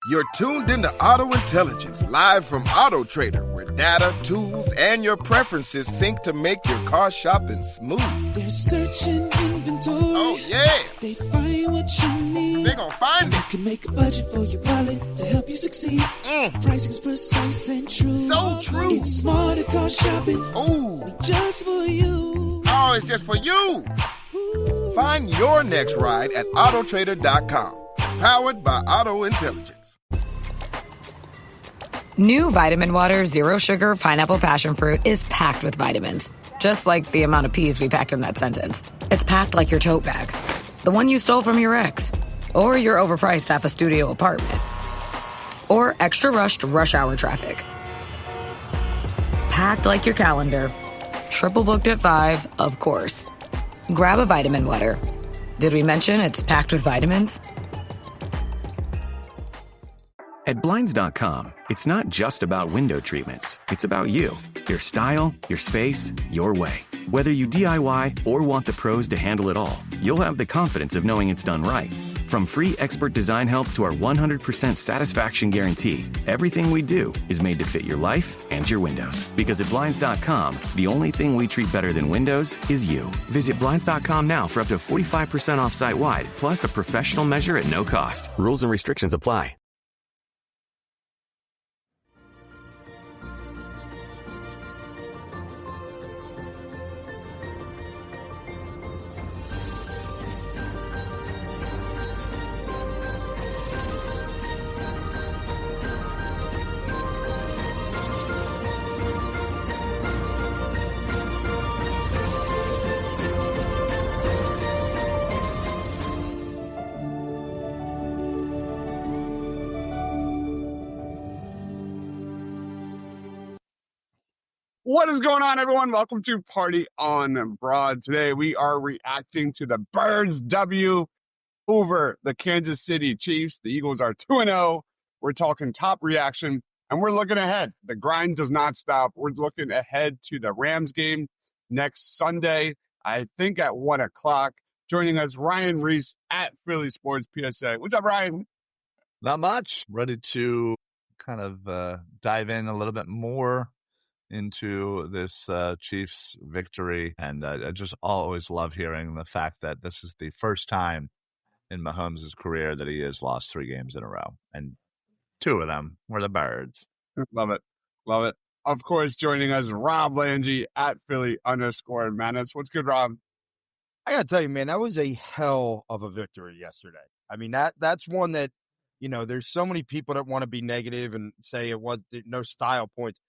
You're tuned into Auto Intelligence, live from Auto Trader, where data, tools, and your preferences sync to make your car shopping smooth. They're searching inventory. Oh, yeah. They find what you need. They gon' find it. You can make a budget for your wallet to help you succeed. Pricing's precise and true. So true. It's smarter car shopping. Ooh. Just for you. Oh, it's just for you. Ooh. Find your next ride at autotrader.com. Powered by Auto Intelligence. New Vitamin Water Zero Sugar Pineapple Passion Fruit is packed with vitamins. Just like the amount of peas we packed in that sentence. It's packed like your tote bag. The one you stole from your ex. Or your overpriced half a studio apartment. Or extra rushed rush hour traffic. Packed like your calendar. Triple booked at 5, of course. Grab a Vitamin Water. Did we mention it's packed with vitamins? At Blinds.com, it's not just about window treatments. It's about you, your style, your space, your way. Whether you DIY or want the pros to handle it all, you'll have the confidence of knowing it's done right. From free expert design help to our 100% satisfaction guarantee, everything we do is made to fit your life and your windows. Because at Blinds.com, the only thing we treat better than windows is you. Visit Blinds.com now for up to 45% off site-wide, plus a professional measure at no cost. Rules and restrictions apply. What is going on, everyone? Welcome to Party on Broad. Today, we are reacting to the Birds' W over the Kansas City Chiefs. The Eagles are 2-0. We're talking top reaction, and we're looking ahead. The grind does not stop. We're looking ahead to the Rams game next Sunday, I think at 1 o'clock. Joining us, Ryan Reese at Philly Sports PSA. What's up, Ryan? Not much. Ready to kind of dive in a little bit more into this Chiefs victory. And I just always love hearing the fact that this is the first time in Mahomes' career that he has lost 3 games in a row. And 2 of them were the Birds. Love it. Love it. Of course, joining us, Rob Langy at Philly_Madness. What's good, Rob? I got to tell you, man, that was a hell of a victory yesterday. I mean, that's one that, you know, there's so many people that want to be negative and say it was no style points.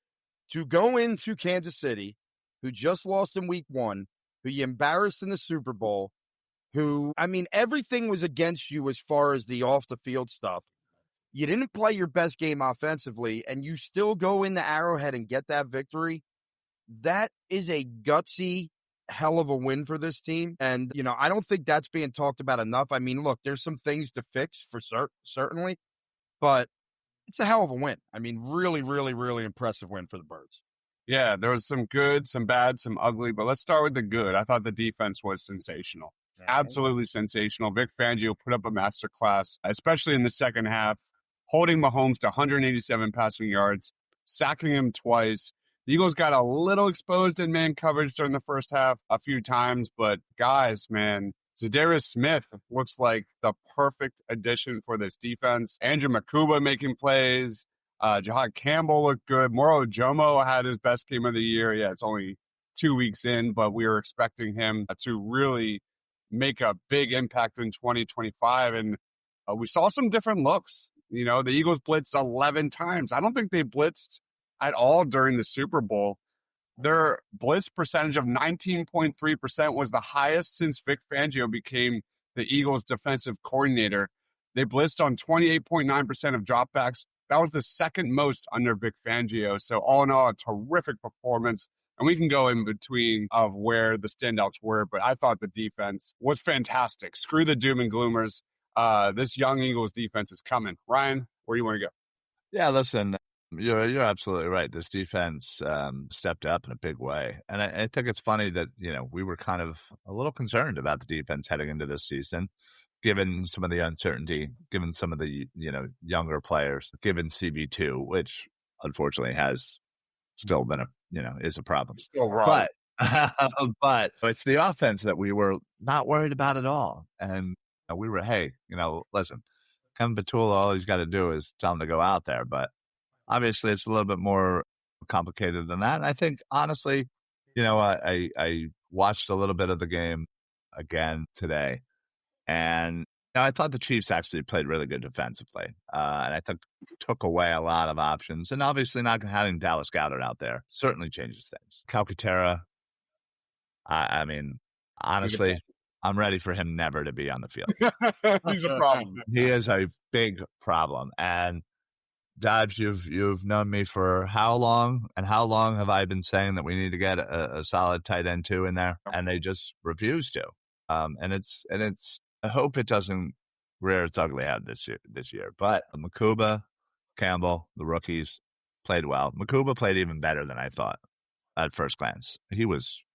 To go into Kansas City, who just lost in week 1, who you embarrassed in the Super Bowl, who, I mean, everything was against you as far as the off-the-field stuff. You didn't play your best game offensively, and you still go in the Arrowhead and get that victory. That is a gutsy hell of a win for this team. And, you know, I don't think that's being talked about enough. I mean, look, there's some things to fix for certainly, but it's a hell of a win. I mean, really, really, really impressive win for the Birds. Yeah, there was some good, some bad, some ugly, but let's start with the good. I thought the defense was sensational. Absolutely sensational. Vic Fangio put up a masterclass, especially in the second half, holding Mahomes to 187 passing yards, sacking him twice. The Eagles got a little exposed in man coverage during the first half a few times, but guys, man, Zadarius Smith looks like the perfect addition for this defense. Andrew Makuba making plays. Jahad Campbell looked good. Moro Jomo had his best game of the year. Yeah, it's only 2 weeks in, but we were expecting him to really make a big impact in 2025. And we saw some different looks. You know, the Eagles blitzed 11 times. I don't think they blitzed at all during the Super Bowl. Their blitz percentage of 19.3% was the highest since Vic Fangio became the Eagles defensive coordinator. They blitzed on 28.9% of dropbacks. That was the second most under Vic Fangio. So all in all, a terrific performance. And we can go in between of where the standouts were, but I thought the defense was fantastic. Screw the doom and gloomers. This young Eagles defense is coming. Ryan, where do you want to go? Yeah, listen, you're absolutely right. This defense stepped up in a big way. And I think it's funny that, you know, we were kind of a little concerned about the defense heading into this season. given some of the uncertainty, given some of the, younger players, given CB2, which unfortunately has still been is a problem. Still wrong. But, but it's the offense that we were not worried about at all. And we were, hey, listen, Kevin Petula, all he's got to do is tell him to go out there. But obviously it's a little bit more complicated than that. And I think, honestly, I watched a little bit of the game again today. And I thought the Chiefs actually played really good defensively. And I think took away a lot of options. And obviously not having Dallas Goedert out there certainly changes things. Calcaterra, I mean, honestly, I'm ready for him never to be on the field. He's a problem. He is a big problem. And Deibs, you've known me for how long? And how long have I been saying that we need to get a solid tight end 2 in there? And they just refuse to. And it's I hope it doesn't rear its ugly head this year. But Makuba, Campbell, the rookies played well. Makuba played even better than I thought at first glance. He was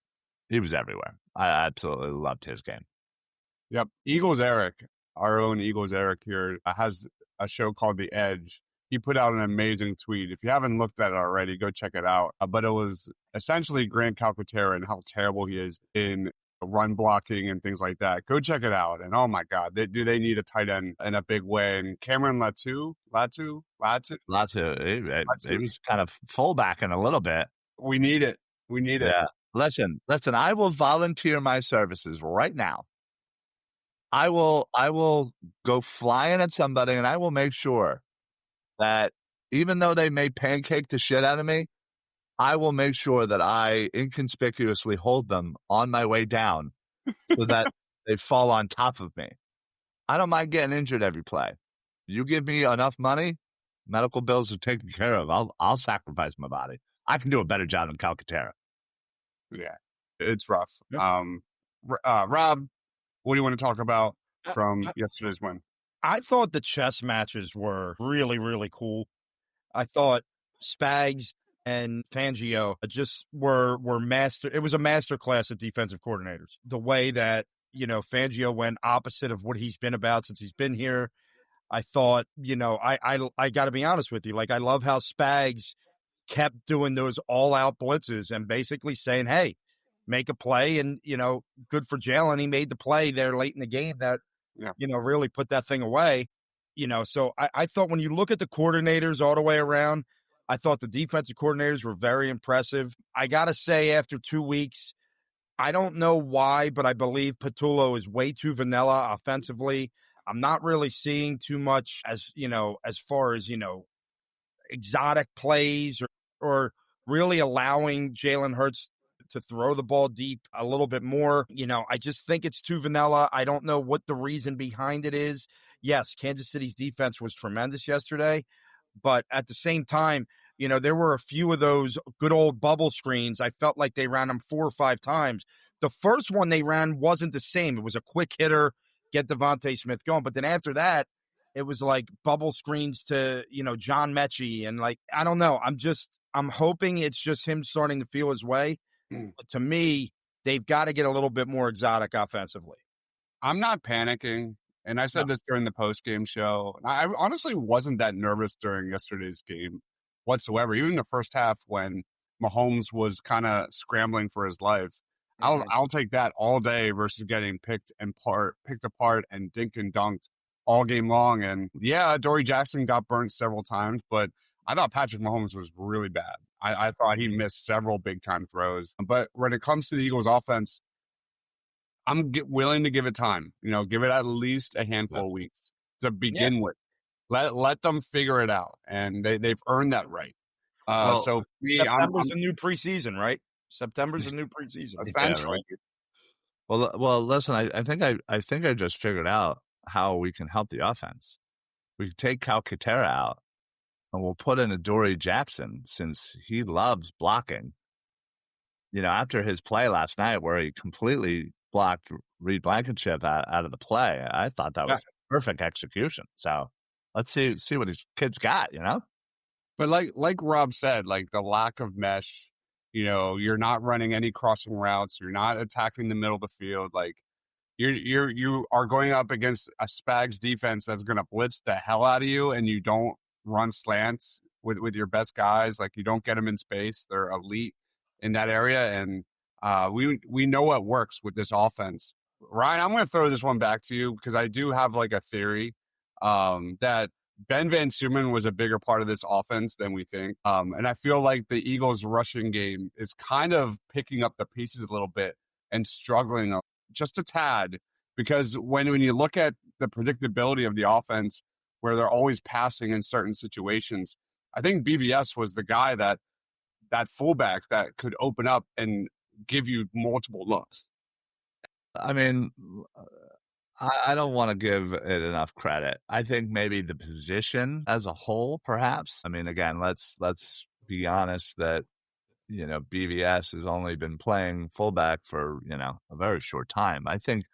everywhere. I absolutely loved his game. Yep. Eagles Eric, our own Eagles Eric here, has a show called The Edge. He put out an amazing tweet. If you haven't looked at it already, go check it out. But it was essentially Grant Calcaterra and how terrible he is in run blocking and things like that. Go check it out. And oh my God, do they need a tight end in a big way? And Cameron Latu, he was kind of fullbacking a little bit. We need it. Yeah. Listen, I will volunteer my services right now. I will go flying at somebody, and I will make sure that even though they may pancake the shit out of me, I will make sure that I inconspicuously hold them on my way down so that they fall on top of me. I don't mind getting injured every play. You give me enough money, medical bills are taken care of. I'll sacrifice my body. I can do a better job than Calcaterra. Yeah, it's rough. Yep. Rob, what do you want to talk about from yesterday's win? I thought the chess matches were really, really cool. I thought Spags and Fangio just were master. It was a master class at defensive coordinators. The way that, Fangio went opposite of what he's been about since he's been here. I thought, I got to be honest with you. Like, I love how Spags kept doing those all-out blitzes and basically saying, hey, make a play. And, good for Jalen. He made the play there late in the game that, really put that thing away. So I thought when you look at the coordinators all the way around, I thought the defensive coordinators were very impressive. I got to say, after 2 weeks, I don't know why, but I believe Petula is way too vanilla offensively. I'm not really seeing too much as far as, exotic plays or really allowing Jalen Hurts to throw the ball deep a little bit more. I just think it's too vanilla. I don't know what the reason behind it is. Yes, Kansas City's defense was tremendous yesterday, but at the same time, there were a few of those good old bubble screens. I felt like they ran them 4 or 5 times. The first one they ran wasn't the same. It was a quick hitter, get Devontae Smith going. But then after that, it was like bubble screens to, John Mechie. And I don't know. I'm hoping it's just him starting to feel his way. But to me, they've got to get a little bit more exotic offensively. I'm not panicking. And I said this during the post-game show. I honestly wasn't that nervous during yesterday's game whatsoever. Even the first half when Mahomes was kind of scrambling for his life. I'll take that all day versus getting picked apart and dink and dunked all game long. And yeah, Dory Jackson got burnt several times, but I thought Patrick Mahomes was really bad. I thought he missed several big-time throws. But when it comes to the Eagles' offense, I'm willing to give it time. Give it at least a handful of weeks to begin with. Let them figure it out, and they've earned that right. So September's a new preseason, right? September's a new preseason. Essentially. Yeah, right. Well, listen. I think I just figured out how we can help the offense. We take Calcaterra out, and we'll put in a Dory Jackson since he loves blocking. After his play last night where he completely blocked Reed Blankenship out of the play, I thought that was perfect execution. So let's see what his kid's got, But like Rob said, the lack of mesh, you're not running any crossing routes. You're not attacking the middle of the field. You are going up against a Spags defense that's going to blitz the hell out of you, and you don't run slants with your best guys. Like, you don't get them in space. They're elite in that area, and we know what works with this offense. Ryan, I'm going to throw this one back to you because I do have like a theory that Ben Van Sumen was a bigger part of this offense than we think. And I feel like the Eagles' rushing game is kind of picking up the pieces a little bit and struggling just a tad, because when you look at the predictability of the offense, where they're always passing in certain situations, I think BBS was the guy that fullback that could open up and give you multiple looks. I mean, I don't want to give it enough credit. I think maybe the position as a whole, perhaps. I mean, again, let's be honest that, BVS has only been playing fullback for, a very short time. I think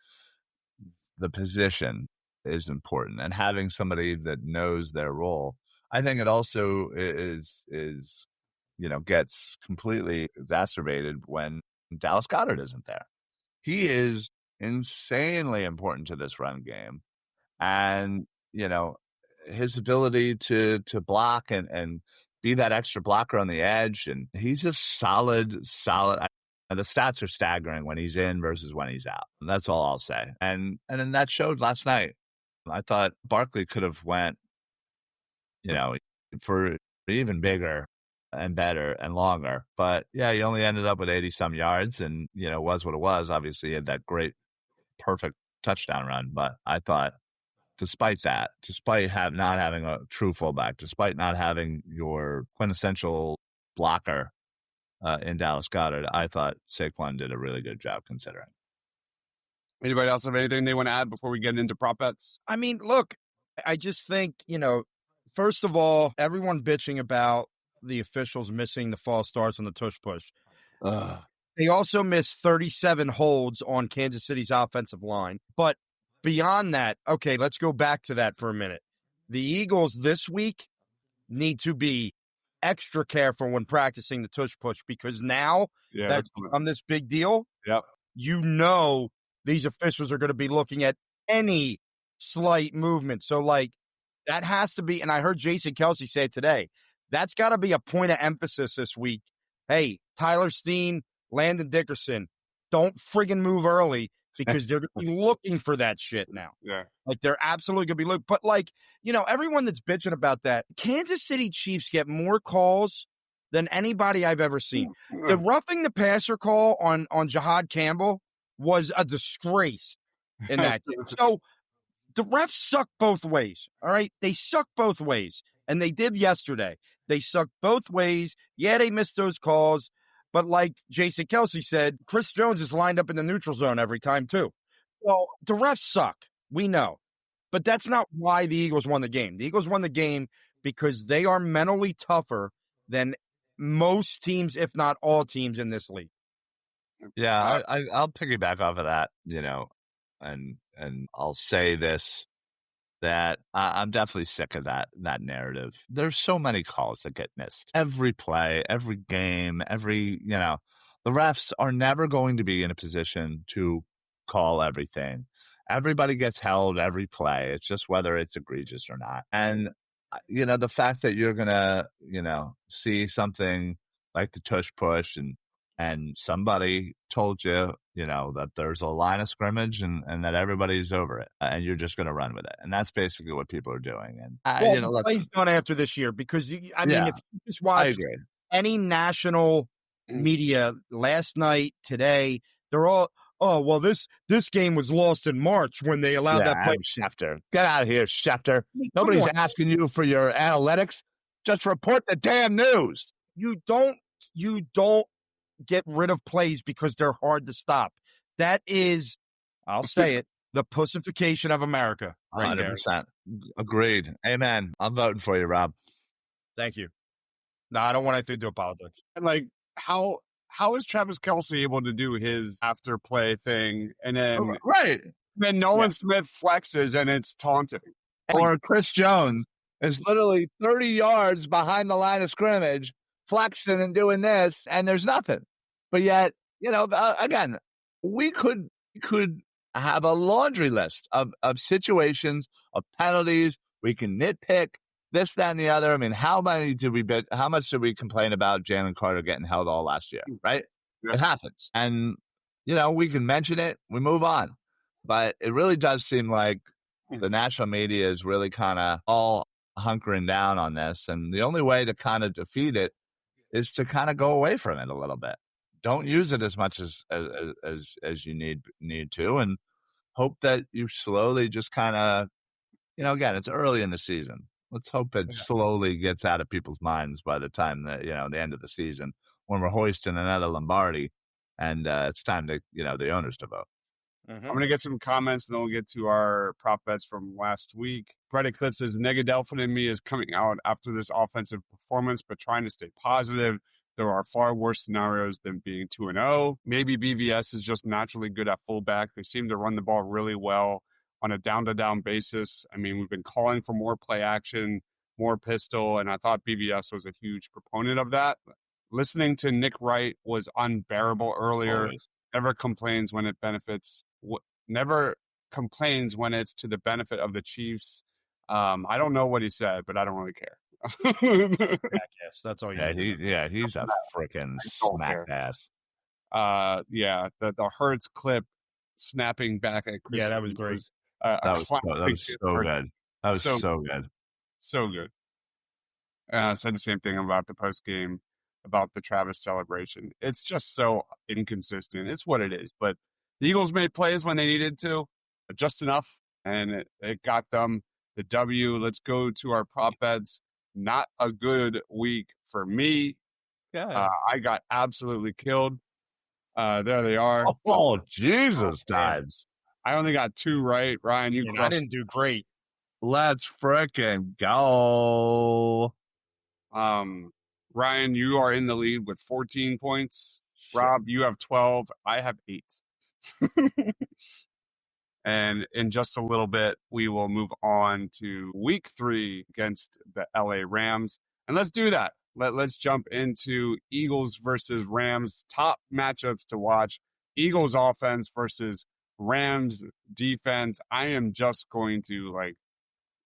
the position is important, and having somebody that knows their role. I think it also is gets completely exacerbated when Dallas Goedert isn't there. He is insanely important to this run game, and his ability to block and be that extra blocker on the edge, and he's just solid. And the stats are staggering when he's in versus when he's out. And that's all I'll say. And then that showed last night. I thought Barkley could have went, for even bigger and better and longer. But yeah, he only ended up with 80 some yards, and was what it was. Obviously, he had that great, perfect touchdown run. But I thought, despite that, despite not having a true fullback, despite not having your quintessential blocker in Dallas Goedert, I thought Saquon did a really good job considering. Anybody else have anything they want to add before we get into prop bets? I mean, look, I just think, first of all, everyone bitching about the officials missing the false starts on the tush push. They also missed 37 holds on Kansas City's offensive line. But beyond that, okay, let's go back to that for a minute. The Eagles this week need to be extra careful when practicing the tush push, because now that's become this big deal. Yep. These officials are going to be looking at any slight movement. So, that has to be, and I heard Jason Kelce say it today, that's got to be a point of emphasis this week. Hey, Tyler Steen, Landon Dickerson, don't friggin' move early, because they're going to be looking for that shit now. Yeah. They're absolutely going to be looking. But, everyone that's bitching about that, Kansas City Chiefs get more calls than anybody I've ever seen. The roughing the passer call on Jahad Campbell was a disgrace in that game. So the refs suck both ways, all right? They suck both ways, and they did yesterday. They suck both ways. Yeah, they missed those calls, but like Jason Kelce said, Chris Jones is lined up in the neutral zone every time too. Well, the refs suck. We know. But that's not why the Eagles won the game. The Eagles won the game because they are mentally tougher than most teams, if not all teams in this league. Yeah, I'll piggyback off of that, and I'll say this, that I'm definitely sick of that narrative. There's so many calls that get missed. Every play, every game, the refs are never going to be in a position to call everything. Everybody gets held every play. It's just whether it's egregious or not. And, the fact that you're going to, see something like the tush push and somebody told you, that there's a line of scrimmage and that everybody's over it, and you're just going to run with it. And that's basically what people are doing. And the play's done after this year, because if you just watch any national media last night, today, they're all, oh, well, this game was lost in March when they allowed that play. Schefter, get out of here, Schefter. Nobody's asking you for your analytics. Just report the damn news. You don't get rid of plays because they're hard to stop. That is, I'll say it, the pussification of America. Right 100%. there. Agreed. Amen. I'm voting for you, Rob. Thank you. No, I don't want anything to do with politics. And how is Travis Kelce able to do his after play thing, and then then Nolan Smith flexes and it's taunting? Or Chris Jones is literally 30 yards behind the line of scrimmage, flexing and doing this, and there's nothing. But yet, again, we could have a laundry list of situations, of penalties. We can nitpick this, that, and the other. I mean, how much did we complain about Jalen Carter getting held all last year, right? Yeah. It happens. And, we can mention it. We move on. But it really does seem like the national media is really kind of all hunkering down on this. And the only way to kind of defeat it is to kind of go away from it a little bit. Don't use it as much as you need to, and hope that you slowly just kind of, again, it's early in the season. Let's hope it slowly gets out of people's minds by the time that, the end of the season, when we're hoisting another Lombardi and it's time to, the owners to vote. I'm going to get some comments, and then we'll get to our prop bets from last week. Brett Eclipse says, Negadelphine in me is coming out after this offensive performance, but trying to stay positive. There are far worse scenarios than being 2-0. Maybe BVS is just naturally good at fullback. They seem to run the ball really well on a down-to-down basis. I mean, we've been calling for more play action, more pistol, and I thought BVS was a huge proponent of that. Listening to Nick Wright was unbearable earlier. Always. Never complains when it to the benefit of the Chiefs. I don't know what he said, but I don't really care. Yes, that's all you need. He's a freaking smack ass. The Hurts clip snapping back at Chris. Yeah, that was great. That was so good. That was so good. So good. I said the same thing about the post game, about the Travis celebration. It's just so inconsistent. It's what it is. But the Eagles made plays when they needed to, just enough, and it got them the W. Let's go to our prop bets. Not a good week for me. Yeah. I got absolutely killed. There they are. Oh, Jesus, Deibs. I only got 2 right. Ryan, I didn't do great. Let's frickin' go. Ryan, you are in the lead with 14 points. Shit. Rob, you have 12. I have 8. And in just a little bit, we will move on to week 3 against the LA Rams. And let's do that. Let's jump into Eagles versus Rams, top matchups to watch. Eagles offense versus Rams defense. I am just going to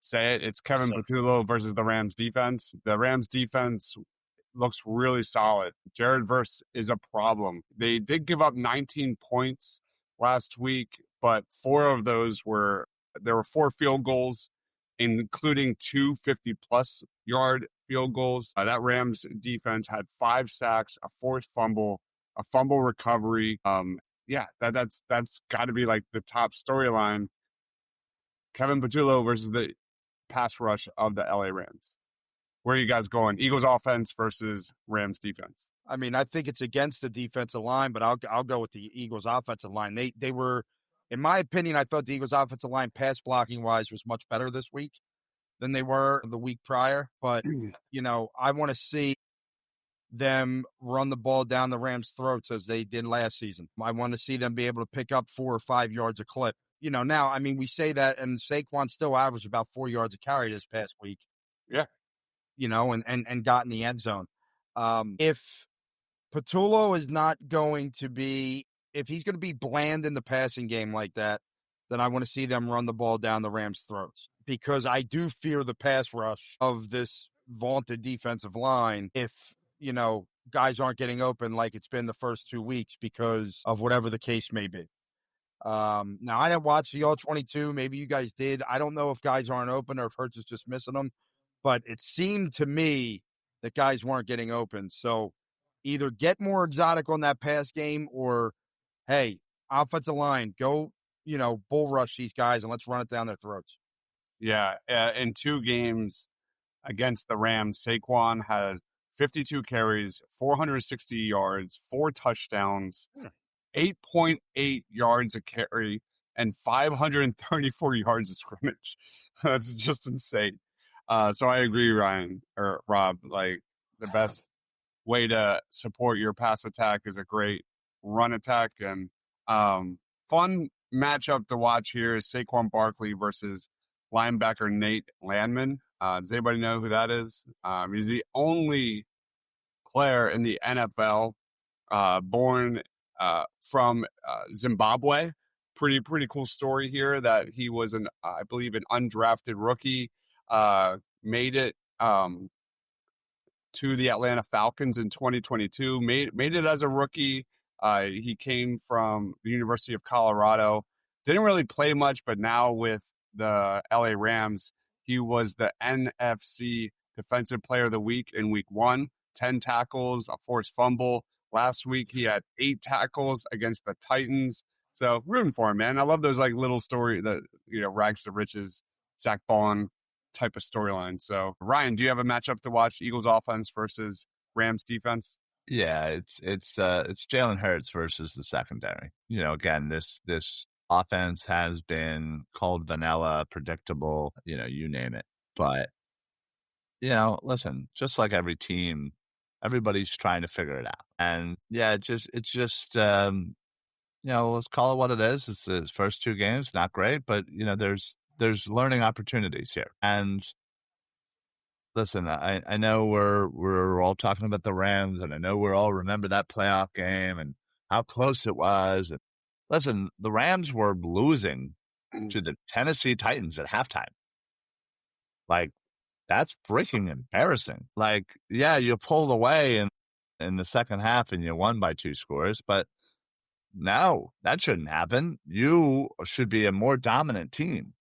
say it. It's Kevin Patullo versus the Rams defense. The Rams defense looks really solid. Jared Verse is a problem. They did give up 19 points last week, but 4 of those there were 4 field goals, including 2 50-plus yard field goals. That Rams defense had 5 sacks, a forced fumble, a fumble recovery. That's got to be the top storyline. Kevin Patullo versus the pass rush of the LA Rams. Where are you guys going? Eagles offense versus Rams defense. I mean, I think it's against the defensive line, but I'll go with the Eagles offensive line. They were, in my opinion, I thought the Eagles offensive line pass blocking wise was much better this week than they were the week prior. But, I want to see them run the ball down the Rams' throats as they did last season. I want to see them be able to pick up 4 or 5 yards a clip. Now, I mean, we say that, and Saquon still averaged about 4 yards a carry this past week. Yeah. And got in the end zone. If Patullo is not going to be, if he's going to be bland in the passing game like that, then I want to see them run the ball down the Rams' throats, because I do fear the pass rush of this vaunted defensive line if, guys aren't getting open like it's been the first 2 weeks because of whatever the case may be. Now, I didn't watch the All-22. Maybe you guys did. I don't know if guys aren't open or if Hurts is just missing them, but it seemed to me that guys weren't getting open. So either get more exotic on that pass game or, hey, offensive line, go, bull rush these guys and let's run it down their throats. Yeah. In 2 games against the Rams, Saquon has 52 carries, 460 yards, 4 touchdowns, 8.8 yards a carry, and 534 yards of scrimmage. That's just insane. So I agree, Ryan or Rob, the best way to support your pass attack is a great run attack. And fun matchup to watch here is Saquon Barkley versus linebacker Nate Landman. Does anybody know who that is? He's the only player in the NFL born from Zimbabwe, pretty cool story here that he was I believe an undrafted rookie, made it to the Atlanta Falcons in 2022, made it as a rookie. He came from the University of Colorado, didn't really play much, but now with the LA Rams, he was the NFC Defensive Player of the Week in week 1, 10 tackles, a forced fumble. Last week, he had 8 tackles against the Titans. So rooting for him, man. I love those like little story that, rags to riches, Zach Bond type of storyline. So Ryan, do you have a matchup to watch? Eagles offense versus Rams defense? Yeah, it's Jalen Hurts versus the secondary. Again, this offense has been cold vanilla, predictable, you name it. But listen, just like every team, everybody's trying to figure it out. And yeah, it's just let's call it what it is. It's his first 2 games, not great, but there's learning opportunities here. And listen, I know we're all talking about the Rams, and I know we're all remember that playoff game and how close it was. And listen, the Rams were losing to the Tennessee Titans at halftime. Like, that's freaking embarrassing. Like, yeah, you pulled away in the second half and you won by 2 scores, but no, that shouldn't happen. You should be a more dominant team,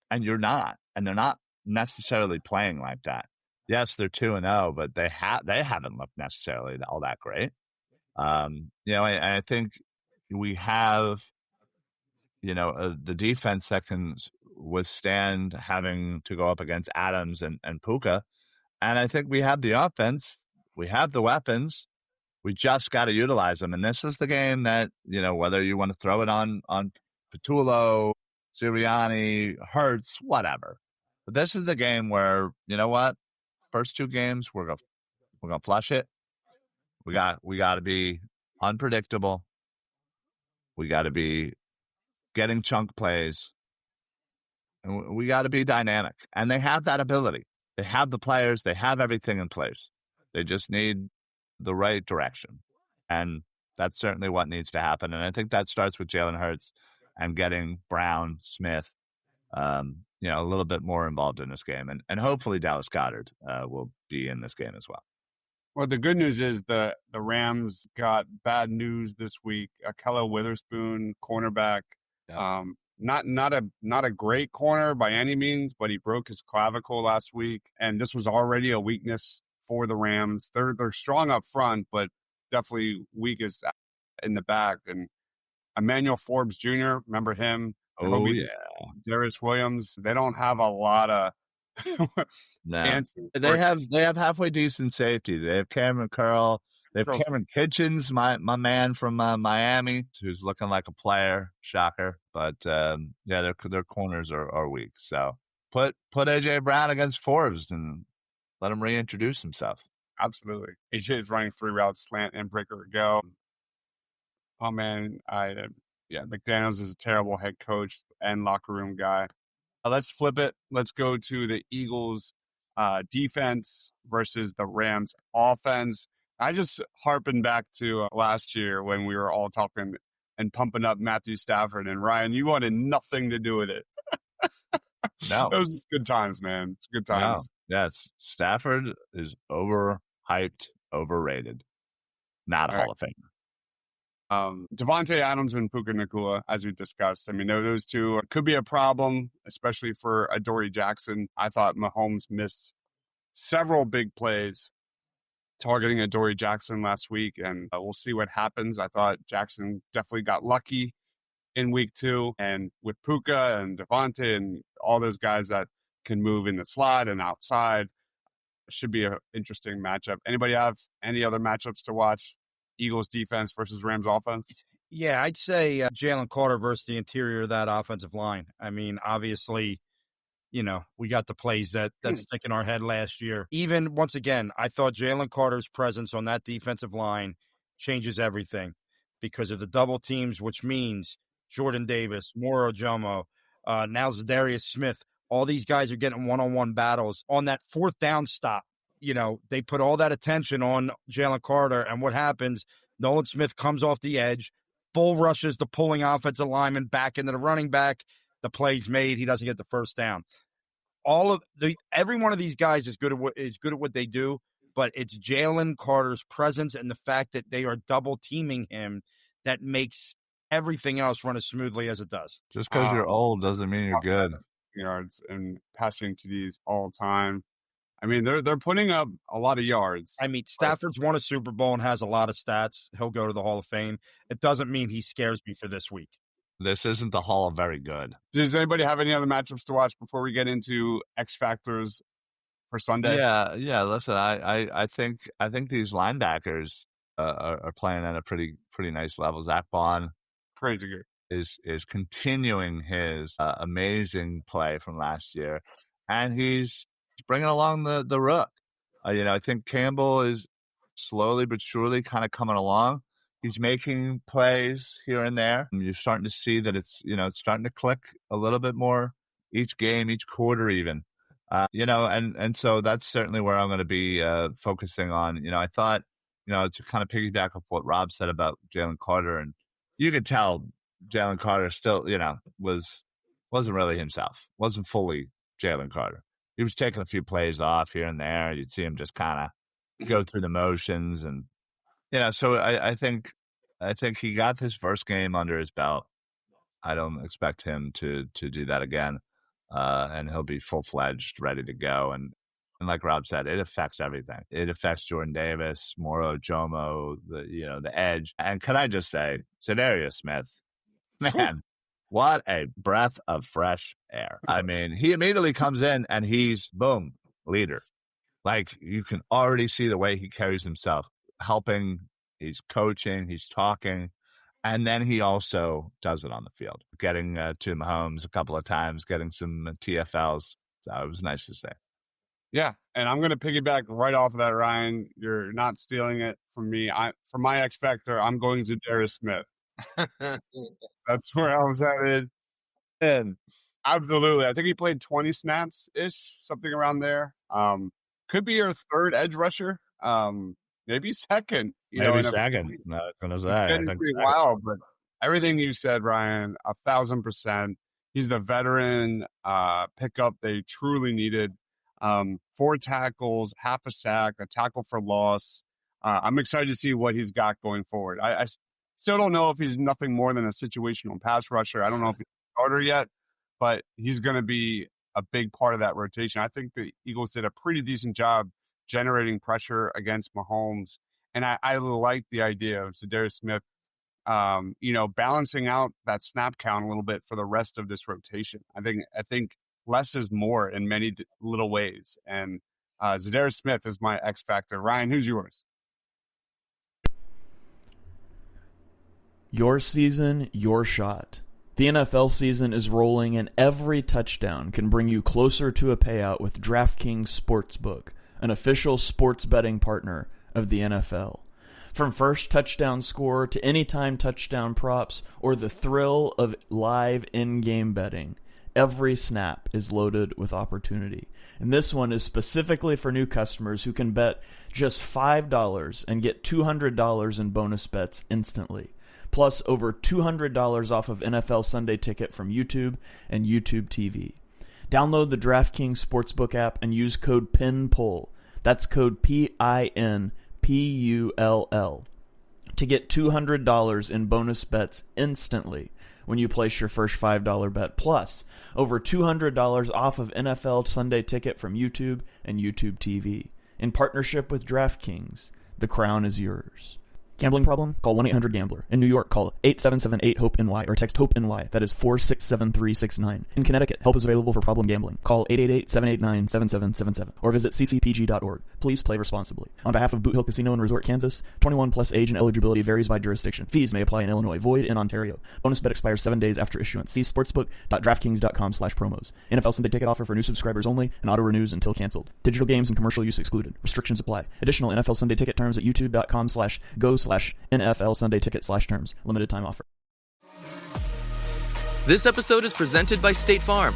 and you're not. And they're not necessarily playing like that. Yes, they're 2-0, but they haven't looked necessarily all that great. I think we have, the defense that can withstand having to go up against Adams and Puka. And I think we have the offense. We have the weapons. We just got to utilize them. And this is the game that, whether you want to throw it on Patullo, Sirianni, Hurts, whatever. But this is the game where, first 2 games, we're gonna flush it. We got to be unpredictable. We got to be getting chunk plays. And we got to be dynamic. And they have that ability. They have the players. They have everything in place. They just need the right direction. And that's certainly what needs to happen. And I think that starts with Jalen Hurts and getting Brown, Smith, a little bit more involved in this game. And hopefully Dallas Goedert will be in this game as well. Well, the good news is the Rams got bad news this week. Kello Witherspoon, cornerback, not a great corner by any means, but he broke his clavicle last week, and this was already a weakness for the Rams. They're strong up front, but definitely weakest in the back. And Emmanuel Forbes Jr., remember him? Oh, Kobe, yeah. Darius Williams. They don't have a lot of answers. They have halfway decent safety. They have Cameron Curl. They have Cameron Kitchens, my man from Miami, who's looking like a player. Shocker. But, their corners are weak. So put A.J. Brown against Forbes and let him reintroduce himself. Absolutely. A.J. is running 3 routes, slant and breaker go. Oh, man. McDaniels is a terrible head coach and locker room guy. Let's flip it. Let's go to the Eagles defense versus the Rams offense. I just harping back to last year when we were all talking and pumping up Matthew Stafford. And Ryan, you wanted nothing to do with it. No. It was good times, man. It's good times. No. Yes, Stafford is overhyped, overrated. Not a Hall of Famer. Devontae Adams and Puka Nacua, as we discussed. I mean, those two could be a problem, especially for Adoree Jackson. I thought Mahomes missed several big plays targeting Adoree Jackson last week, and we'll see what happens. I thought Jackson definitely got lucky in week 2, and with Puka and Devontae and all those guys that can move in the slot and outside, it should be an interesting matchup. Anybody have any other matchups to watch? Eagles defense versus Rams offense? Yeah, I'd say Jalen Carter versus the interior of that offensive line. I mean, obviously, we got the plays that stick in our head last year. Even, once again, I thought Jalen Carter's presence on that defensive line changes everything because of the double teams, which means Jordan Davis, Moro Jomo, now Zadarius Smith. All these guys are getting one-on-one battles. On that 4th down stop, they put all that attention on Jalen Carter, and what happens? Nolan Smith comes off the edge, bull rushes the pulling offensive lineman back into the running back. The play's made. He doesn't get the first down. Every one of these guys is good at what they do, but it's Jalen Carter's presence and the fact that they are double teaming him that makes everything else run as smoothly as it does. Just because you're old doesn't mean you're good. Yards and passing TDs all the time. I mean, they're putting up a lot of yards. I mean, Stafford's won a Super Bowl and has a lot of stats. He'll go to the Hall of Fame. It doesn't mean he scares me for this week. This isn't the Hall of Very Good. Does anybody have any other matchups to watch before we get into X factors for Sunday? Yeah. Listen, I think these linebackers are playing at a pretty nice level. Zach Bond, crazy good, is continuing his amazing play from last year, and he's bringing along the rook. I think Campbell is slowly but surely kind of coming along. He's making plays here and there. You're starting to see that it's starting to click a little bit more each game, each quarter even. And so that's certainly where I'm going to be focusing on. I thought, to kind of piggyback off what Rob said about Jalen Carter, and you could tell Jalen Carter still, wasn't really himself, wasn't fully Jalen Carter. He was taking a few plays off here and there. You'd see him just kind of go through the motions, and so I think he got his first game under his belt. I don't expect him to do that again, and he'll be full-fledged, ready to go. And like Rob said, it affects everything. It affects Jordan Davis, Moro Jomo, the edge. And can I just say, Zadarius Smith, man, what a breath of fresh air. I mean, he immediately comes in and he's, boom, leader. Like, you can already see the way he carries himself, helping, he's coaching, he's talking, and then he also does it on the field, getting to Mahomes a couple of times, getting some TFLs. So it was nice to see. Yeah, and I'm going to piggyback right off of that, Ryan. You're not stealing it from me. For my X Factor, I'm going to Zadarius Smith. That's where I was headed. And absolutely, I think he played 20 snaps-ish, something around there. Could be your third edge rusher. Maybe second. Maybe second. Not going to say. It's been pretty wild, but everything you said, Ryan, 1,000%. He's the veteran pickup they truly needed. 4 tackles, half a sack, a tackle for loss. I'm excited to see what he's got going forward. I still don't know if he's nothing more than a situational pass rusher. I don't know if he's a starter yet, but he's going to be a big part of that rotation. I think the Eagles did a pretty decent job generating pressure against Mahomes. And I like the idea of Zadarius Smith, balancing out that snap count a little bit for the rest of this rotation. I think less is more in many little ways. And Zadarius Smith is my X factor. Ryan, who's yours? Your season, your shot. The NFL season is rolling, and every touchdown can bring you closer to a payout with DraftKings Sportsbook, an official sports betting partner of the NFL. From first touchdown score to anytime touchdown props or the thrill of live in-game betting, every snap is loaded with opportunity. And this one is specifically for new customers who can bet just $5 and get $200 in bonus bets instantly. Plus over $200 off of NFL Sunday Ticket from YouTube and YouTube TV. Download the DraftKings Sportsbook app and use code PINPULL. That's code PINPULL to get $200 in bonus bets instantly when you place your first $5 bet. Plus over $200 off of NFL Sunday Ticket from YouTube and YouTube TV. In partnership with DraftKings, the crown is yours. Gambling problem? Call 1-800-GAMBLER. In New York, call 8778-HOPE-NY or text HOPE-NY. That is 467369. In Connecticut, help is available for problem gambling. Call 888-789-7777 or visit ccpg.org. Please play responsibly. On behalf of Boot Hill Casino and Resort, Kansas, 21 plus age and eligibility varies by jurisdiction. Fees may apply in Illinois. Void in Ontario. Bonus bet expires 7 days after issuance. See sportsbook.draftkings.com/promos. NFL Sunday Ticket offer for new subscribers only and auto renews until canceled. Digital games and commercial use excluded. Restrictions apply. Additional NFL Sunday Ticket terms at youtube.com/go/NFL Sunday Ticket/terms. Limited time offer. This episode is presented by State Farm.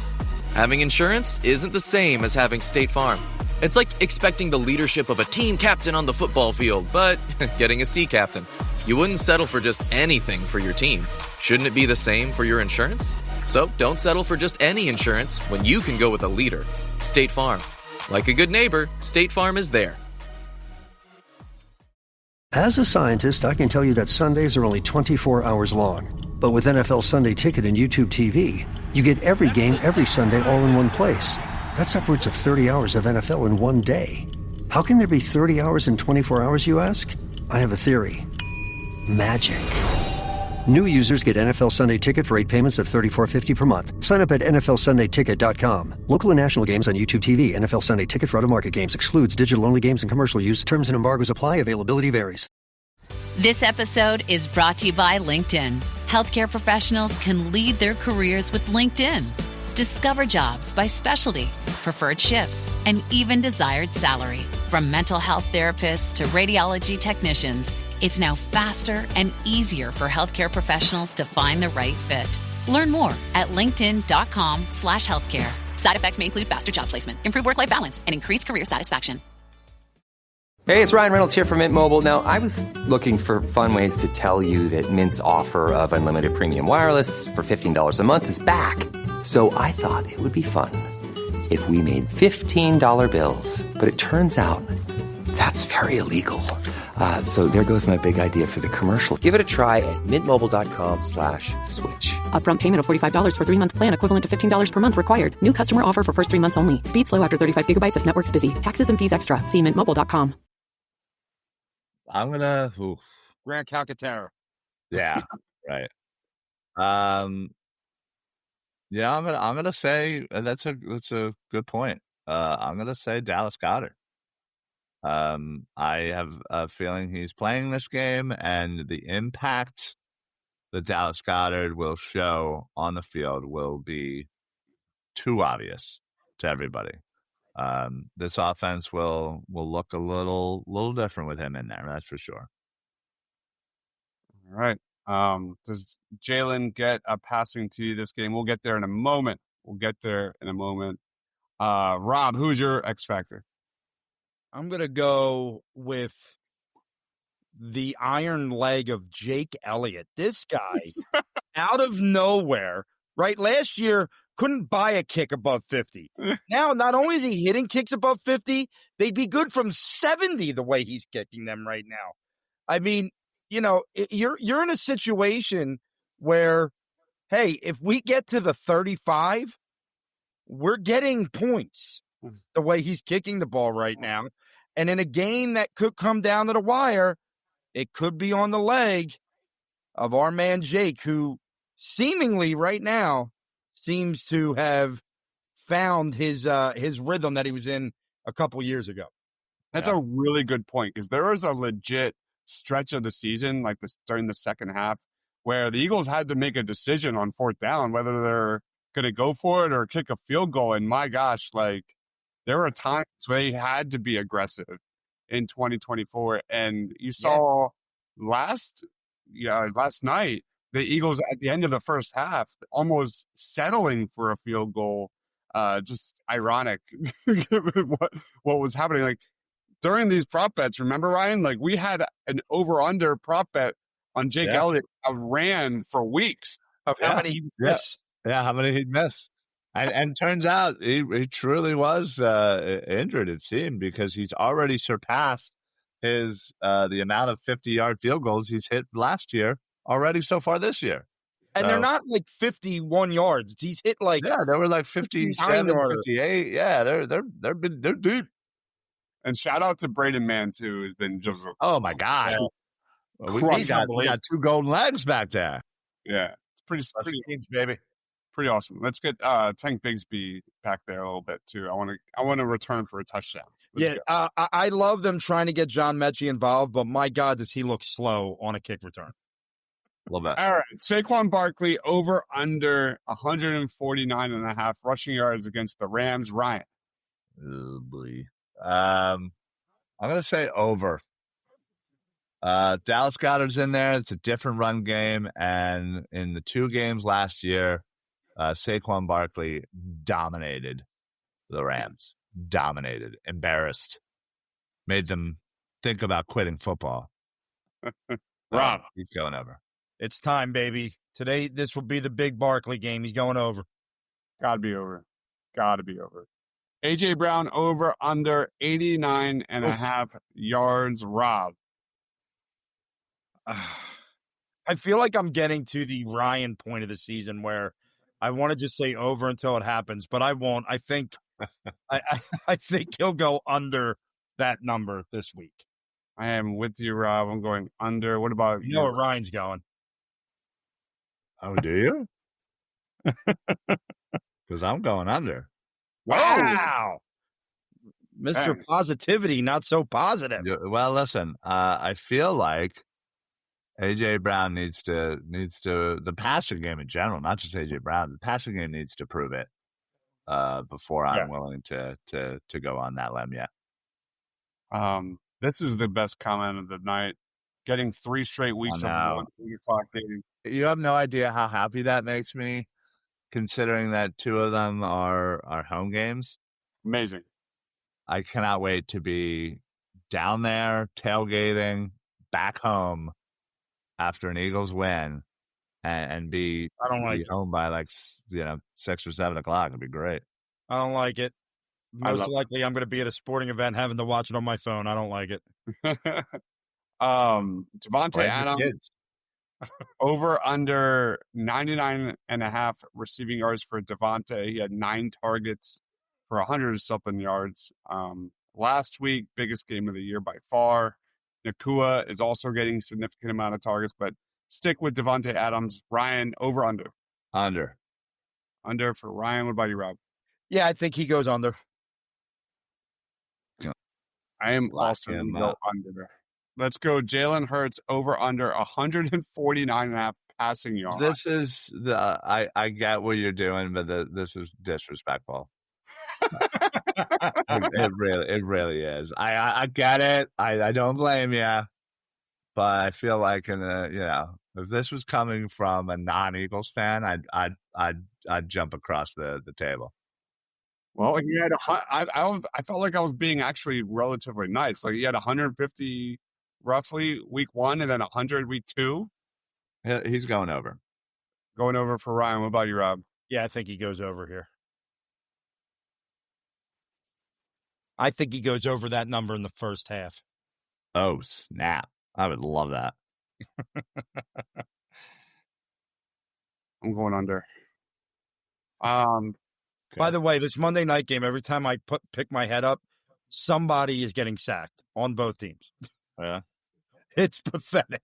Having insurance isn't the same as having State Farm. It's like expecting the leadership of a team captain on the football field, but getting a sea captain. You wouldn't settle for just anything for your team. Shouldn't it be the same for your insurance? So don't settle for just any insurance when you can go with a leader. State Farm. Like a good neighbor, State Farm is there. As a scientist, I can tell you that Sundays are only 24 hours long. But with NFL Sunday Ticket and YouTube TV, you get every game every Sunday all in one place. That's upwards of 30 hours of NFL in one day. How can there be 30 hours in 24 hours, you ask? I have a theory. Magic. New users get NFL Sunday Ticket for 8 payments of $34.50 per month. Sign up at NFLSundayTicket.com. Local and national games on YouTube TV. NFL Sunday Ticket for out-of-market games excludes digital-only games and commercial use. Terms and embargoes apply. Availability varies. This episode is brought to you by LinkedIn. Healthcare professionals can lead their careers with LinkedIn. Discover jobs by specialty, preferred shifts, and even desired salary. From mental health therapists to radiology technicians, it's now faster and easier for healthcare professionals to find the right fit. Learn more at linkedin.com/healthcare. Side effects may include faster job placement, improved work-life balance, and increased career satisfaction. Hey, it's Ryan Reynolds here from Mint Mobile. Now, I was looking for fun ways to tell you that Mint's offer of unlimited premium wireless for $15 a month is back. So I thought it would be fun if we made $15 bills. But it turns out that's very illegal. So there goes my big idea for the commercial. Give it a try at mintmobile.com/switch. Upfront payment of $45 for 3-month plan, equivalent to $15 per month required. New customer offer for first 3 months only. Speed slow after 35 gigabytes if network's busy. Taxes and fees extra. See mintmobile.com. I'm gonna Grant Calcaterra. Yeah, right. Yeah, I'm gonna say that's a good point. I'm gonna say Dallas Goedert. I have a feeling he's playing this game, and the impact that Dallas Goedert will show on the field will be too obvious to everybody. This offense will look a little different with him in there. That's for sure. All right. Does Jalen get a passing TD this game? We'll get there in a moment. Rob, who's your X factor? I'm going to go with the iron leg of Jake Elliott. This guy, out of nowhere, right? Last year, couldn't buy a kick above 50. Now, not only is he hitting kicks above 50, they'd be good from 70 the way he's kicking them right now. I mean, you know, you're in a situation where, hey, if we get to the 35, we're getting points the way he's kicking the ball right now. And in a game that could come down to the wire, it could be on the leg of our man Jake, who seemingly right now seems to have found his rhythm that he was in a couple years ago. That's a really good point, because there was a legit stretch of the season, like during the second half, where the Eagles had to make a decision on fourth down, whether they're going to go for it or kick a field goal. And my gosh, like, there were times where they had to be aggressive in 2024. And you saw last night, the Eagles at the end of the first half almost settling for a field goal. Just ironic what was happening. Like, during these prop bets, remember, Ryan? Like, we had an over-under prop bet on Jake Elliott. Ran for weeks of how many he missed. Yeah, how many he'd miss. And turns out he truly was injured, it seemed, because he's already surpassed his the amount of 50-yard field goals he's hit last year already so far this year. And they're not like 51 yards. He's hit like they were like 57, 58. Yeah, they're deep. And shout out to Braden Mann too, who's been just oh my gosh, we got 2 golden legs back there. Yeah, it's pretty teams, baby. Pretty awesome. Let's get Tank Bigsby back there a little bit too. I want to return for a touchdown. I love them trying to get John Mechie involved, but my God, does he look slow on a kick return? A little bit. All right, Saquon Barkley over under 149.5 rushing yards against the Rams. Ryan. Oh boy. I'm gonna say over. Dallas Goedert's in there. It's a different run game, and in the 2 games last year, Saquon Barkley dominated the Rams. dominated, embarrassed, made them think about quitting football. Rob, he's going over. It's time, baby. Today, this will be the big Barkley game. He's going over. Gotta be over. Gotta be over. A.J. Brown over under 89.5 yards. Rob. I feel like I'm getting to the Ryan point of the season where I want to just say over until it happens, but I won't. I think I think he'll go under that number this week. I am with you, Rob. I'm going under. What about you? You know where Ryan's going. Oh, do you? Because I'm going under. Wow. Mr. Positivity, not so positive. Well, listen, I feel like A.J. Brown needs to the passing game in general, not just A.J. Brown. The passing game needs to prove it before I'm willing to go on that limb yet. This is the best comment of the night. Getting 3 straight weeks of 1 o'clock dating. You have no idea how happy that makes me, considering that 2 of them are home games. Amazing. I cannot wait to be down there tailgating back home after an Eagles win and be home by 6 or 7 o'clock. It'd be great. I don't like it. Most likely I'm going to be at a sporting event having to watch it on my phone. I don't like it. Devontae Adams over under 99.5 receiving yards for Devontae. He had 9 targets for 100-something yards. Last week, biggest game of the year by far. Nakua is also getting significant amount of targets, but stick with Devontae Adams. Ryan, over under? Under. Under for Ryan. What about you, Rob? Yeah, I think he goes under. I am also going to go under. Let's go Jalen Hurts over under 149.5 passing yards. This is I get what you're doing, but this is disrespectful. It really is. I get it. I don't blame you, but I feel like if this was coming from a non-Eagles fan, I'd jump across the table. Well, he had I felt like I was being actually relatively nice. Like he had 150 roughly week 1 and then 100 week 2. He's going over. Going over for Ryan. What about you, Rob? Yeah, I think he goes over here. I think he goes over that number in the first half. Oh, snap. I would love that. I'm going under. By the way, this Monday night game, every time I pick my head up, somebody is getting sacked on both teams. Yeah. It's pathetic.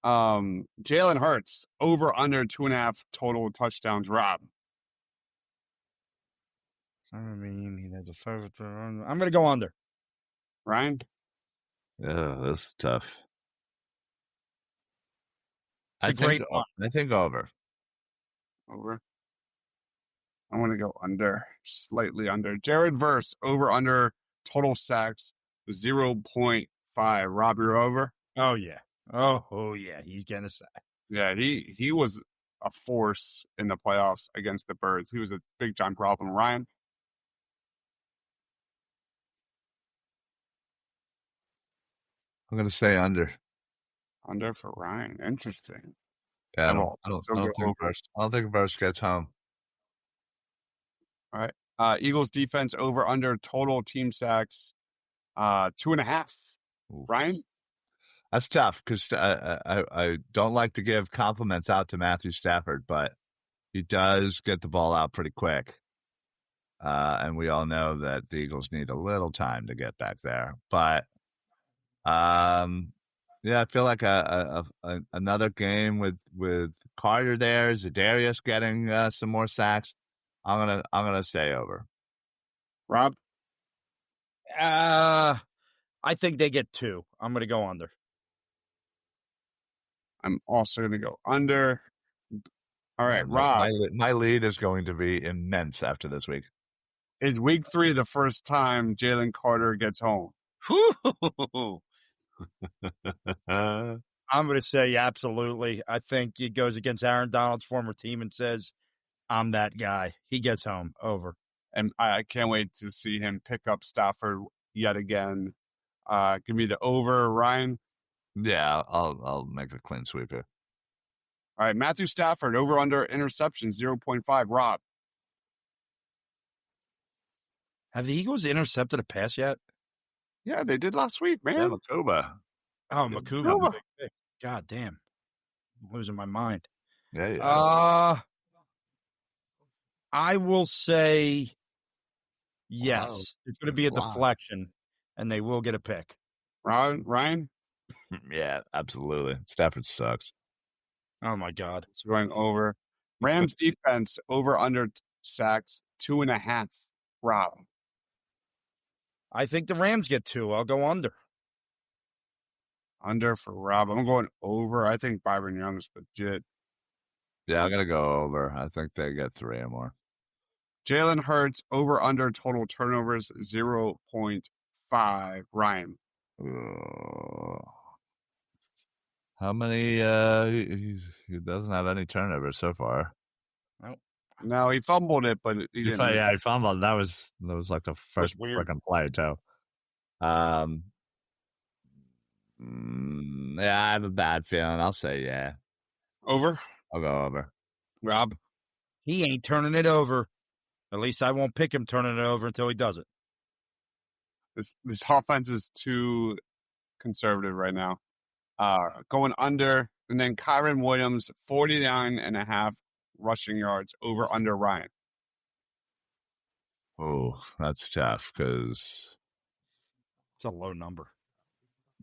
Jalen Hurts over under 2.5 total touchdowns. Rob. I mean, he has a favorite. I'm going to go under. Ryan? Yeah, that's tough. I think over. Over. I want to go under, slightly under. Jared Verse over under total sacks 0.5. Rob, you're over? Oh, yeah. Oh, yeah. He's getting a sack. Yeah, he was a force in the playoffs against the Birds. He was a big time problem. Ryan? I'm going to say under. Under for Ryan. Interesting. Yeah, I don't think Verse gets home. All right. Eagles defense over under total team sacks 2.5. Ooh. Ryan? That's tough because I don't like to give compliments out to Matthew Stafford, but he does get the ball out pretty quick. And we all know that the Eagles need a little time to get back there. But yeah, I feel like another game with Carter there, Za'Darius getting some more sacks. I'm gonna say over. Rob? I think they get 2. I'm gonna go under. I'm also gonna go under. All right, Rob. My lead is going to be immense after this week. Is week 3 the first time Jalen Carter gets home? I'm going to say absolutely. I think he goes against Aaron Donald's former team and says, I'm that guy. He gets home. Over. And I can't wait to see him pick up Stafford yet again. Give me the over, Ryan. Yeah, I'll make a clean sweep here. All right, Matthew Stafford, over under interception, 0.5. Rob. Have the Eagles intercepted a pass yet? Yeah, they did last week, man. Yeah, Makuba. Oh, Makuba. God damn. I'm losing my mind. Yeah. I will say yes. Wow. It's going to be a deflection, and they will get a pick. Ryan? Yeah, absolutely. Stafford sucks. Oh, my God. It's going over. Rams defense, over under sacks, 2.5. Rob. I think the Rams get 2. I'll go under. Under for Rob. I'm going over. I think Byron Young's legit. Yeah, I'm going to go over. I think they get 3 or more. Jalen Hurts, over under total turnovers, 0.5. Ryan. How many? He doesn't have any turnovers so far. No, he fumbled it, but he didn't. Yeah, he fumbled. That was like the first freaking play too. Yeah, I have a bad feeling. I'll say yeah. Over? I'll go over. Rob? He ain't turning it over. At least I won't pick him turning it over until he does it. This offense is too conservative right now. Going under, and then Kyron Williams, 49.5 rushing yards, over under Ryan. Oh, that's tough because it's a low number.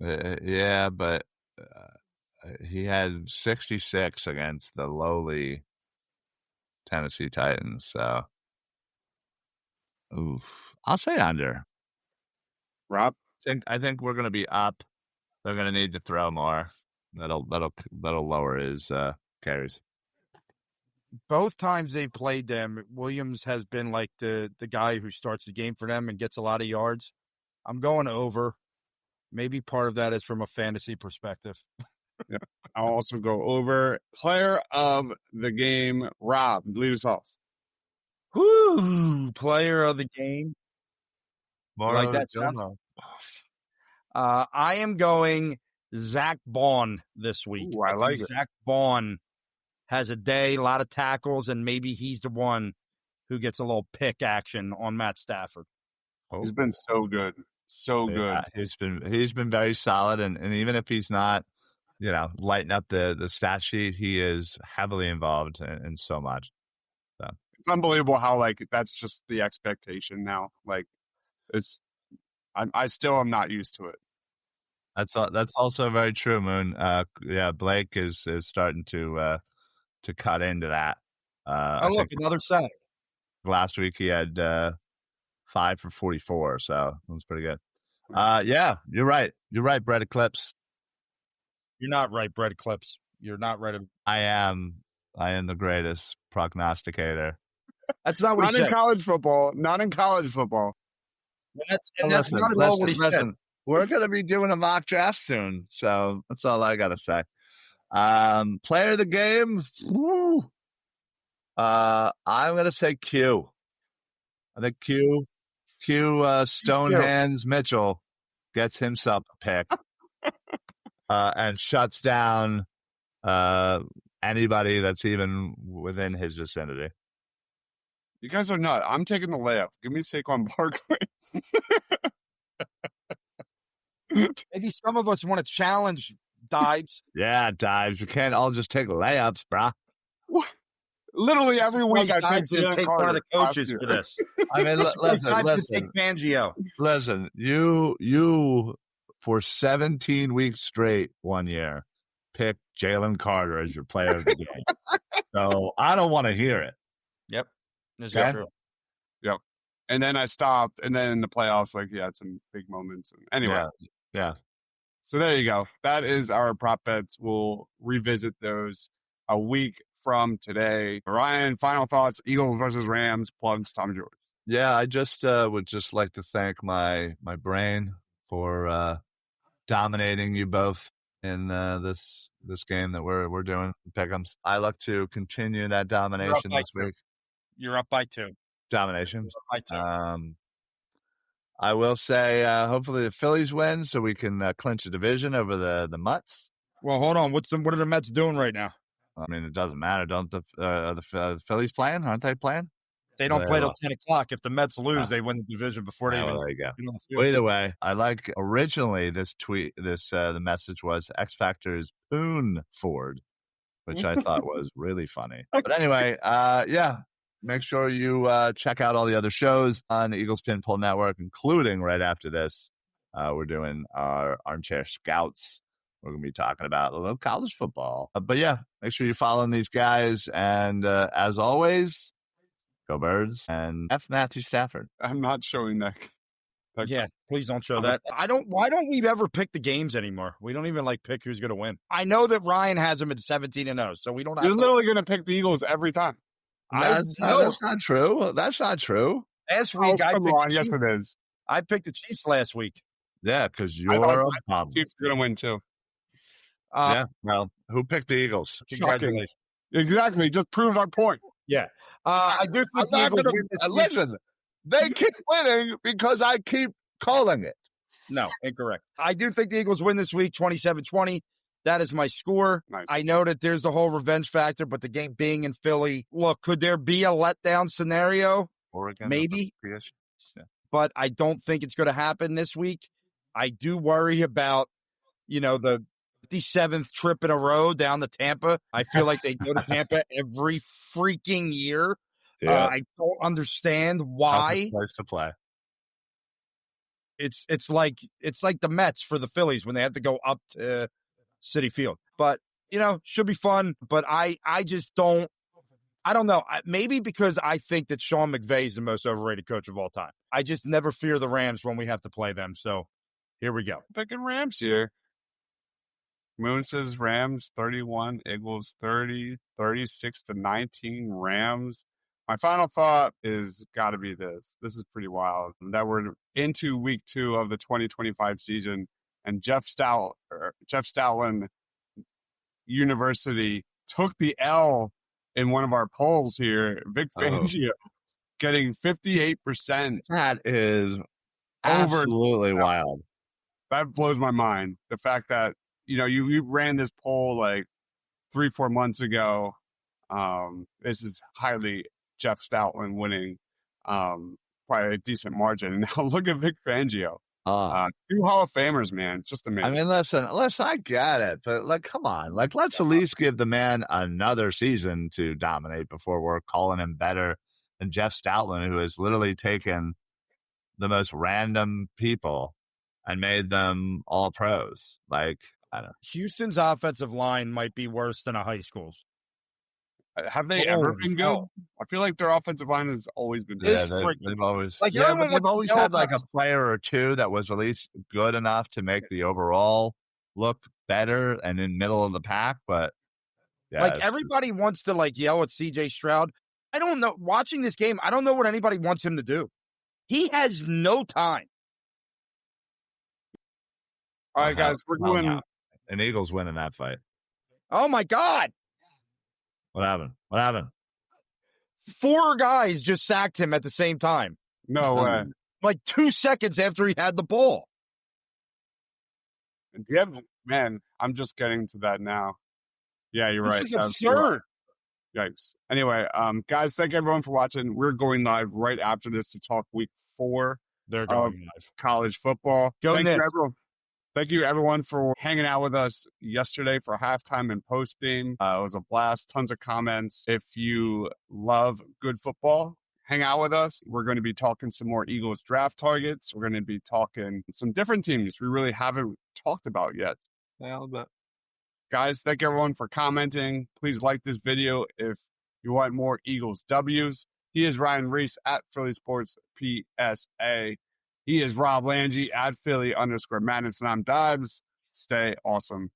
Yeah, but he had 66 against the lowly Tennessee Titans. So, I'll say under. Rob, I think we're going to be up. They're going to need to throw more. That'll lower his carries. Both times they've played them, Williams has been like the guy who starts the game for them and gets a lot of yards. I'm going over. Maybe part of that is from a fantasy perspective. Yeah, I'll also go over. Player of the game, Rob, lead us off. Woo! Player of the game. Like that sounds. I am going Zach Bond this week. Ooh, I like it. Zach Bond has a day, a lot of tackles, and maybe he's the one who gets a little pick action on Matt Stafford. He's been so good. So good. He's been very solid, and even if he's not, lighting up the stat sheet, he is heavily involved in so much. So. It's unbelievable how that's just the expectation now. I still am not used to it. That's also very true, Moon. Blake is starting to cut into that. Look, another sack. Last week he had 5 for 44, so it was pretty good. Yeah, you're right. You're right, Brett Eclipse. You're not right, Brett Eclipse. You're not right. I am the greatest prognosticator. That's not what he said. Not in college football. Not in college football. That's not at all what he said. We're going to be doing a mock draft soon, so that's all I got to say. Player of the game? I'm going to say Q. I think Q Stonehands Mitchell gets himself a pick and shuts down anybody that's even within his vicinity. You guys are nuts. I'm taking the layup. Give me Saquon Barkley. Maybe some of us want to challenge Deibs. Yeah, Deibs. We can't all just take layups, brah. Literally every week I take one of the coaches for this. I mean, listen. Take Fangio. Listen, you for 17 weeks straight 1 year picked Jalen Carter as your player of the game. So I don't want to hear it. Yep. This Okay? is true. Yep. And then I stopped, and then in the playoffs, he had some big moments. Anyway. Yeah. So there you go. That is our prop bets. We'll revisit those a week from today. Ryan, final thoughts, Eagles versus Rams, plugs, Tom George. Yeah, I just would just like to thank my brain for dominating you both in this game that we're doing, Pick'ems. I look to continue that domination this week. You're up by 2. Domination. I too. I will say, hopefully the Phillies win so we can clinch a division over the Mutts. Well, hold on. What are the Mets doing right now? I mean, it doesn't matter. Don't the Phillies playing? Aren't they playing? They don't play till 10 o'clock. If the Mets lose, they win the division before they even. Well, there you go. get on the field. Well, either way, I like originally this tweet. The message was X Factor's Poon Ford, which I thought was really funny. But anyway, yeah. Make sure you check out all the other shows on the Eagles Pin Pull Network, including right after this. We're doing our Armchair Scouts. We're going to be talking about a little college football. But yeah, make sure you're following these guys. And as always, go Birds and F. Matthew Stafford. I'm not showing that. Yeah, please don't show that. Why don't we ever pick the games anymore? We don't even pick who's going to win. I know that Ryan has them at 17-0, so we don't have You're literally going to pick the Eagles every time. That's not true. That's not true. Last week, Yes, it is. I picked the Chiefs last week. Yeah, because you're a bum. Chiefs are going to win, too. Yeah, well, who picked the Eagles? Congratulations. Exactly. Just proves our point. Yeah. I do think the Eagles win this week. Listen, they keep winning because I keep calling it. No, incorrect. I do think the Eagles win this week, 27-20. That is my score. Nice. I know that there's the whole revenge factor, but the game being in Philly, look, could there be a letdown scenario? Oregon, maybe. Yeah. But I don't think it's going to happen this week. I do worry about, the 57th trip in a row down to Tampa. I feel like they go to Tampa every freaking year. Yeah. I don't understand why. Place to play. It's like the Mets for the Phillies when they have to go up to Citi Field. But, should be fun. But I just don't know. Maybe because I think that Sean McVay is the most overrated coach of all time. I just never fear the Rams when we have to play them. So here we go. Picking Rams here. Moon says Rams 31, Eagles 30, 36-19 Rams. My final thought is got to be this. This is pretty wild. That we're into week 2 of the 2025 season, and Jeff Stoutland University took the L in one of our polls here. Vic Fangio getting 58%. That is absolutely wild. That blows my mind. The fact that, you ran this poll 3-4 months ago. This is highly Jeff Stoutland winning probably a decent margin. And now look at Vic Fangio. 2 Hall of Famers, man. Just amazing. I mean, listen, I get it, but come on. Let's at least give the man another season to dominate before we're calling him better than Jeff Stoutland, who has literally taken the most random people and made them all pros. I don't know. Houston's offensive line might be worse than a high school's. Have they ever been good? I feel like their offensive line has always been good. Yeah, they've always they've always had a player or two that was at least good enough to make the overall look better and in middle of the pack. But yeah, everybody wants to yell at CJ Stroud. I don't know. Watching this game, I don't know what anybody wants him to do. He has no time. All right, guys, we're doing an Eagles winning that fight. Oh my God. What happened? 4 guys just sacked him at the same time. No way. 2 seconds after he had the ball. Man, I'm just getting to that now. Yeah, you're right. This is absurd. Yikes. Anyway, guys, thank everyone for watching. We're going live right after this to talk week 4. They're going live. College football. Thank you, everyone. Thank you, everyone, for hanging out with us yesterday for halftime and post-game. It was a blast. Tons of comments. If you love good football, hang out with us. We're going to be talking some more Eagles draft targets. We're going to be talking some different teams we really haven't talked about yet. Guys, thank everyone for commenting. Please like this video if you want more Eagles W's. He is Ryan Reese at Philly Sports PSA. He is Rob Lange at Philly_Madness, and I'm Deibs. Stay awesome.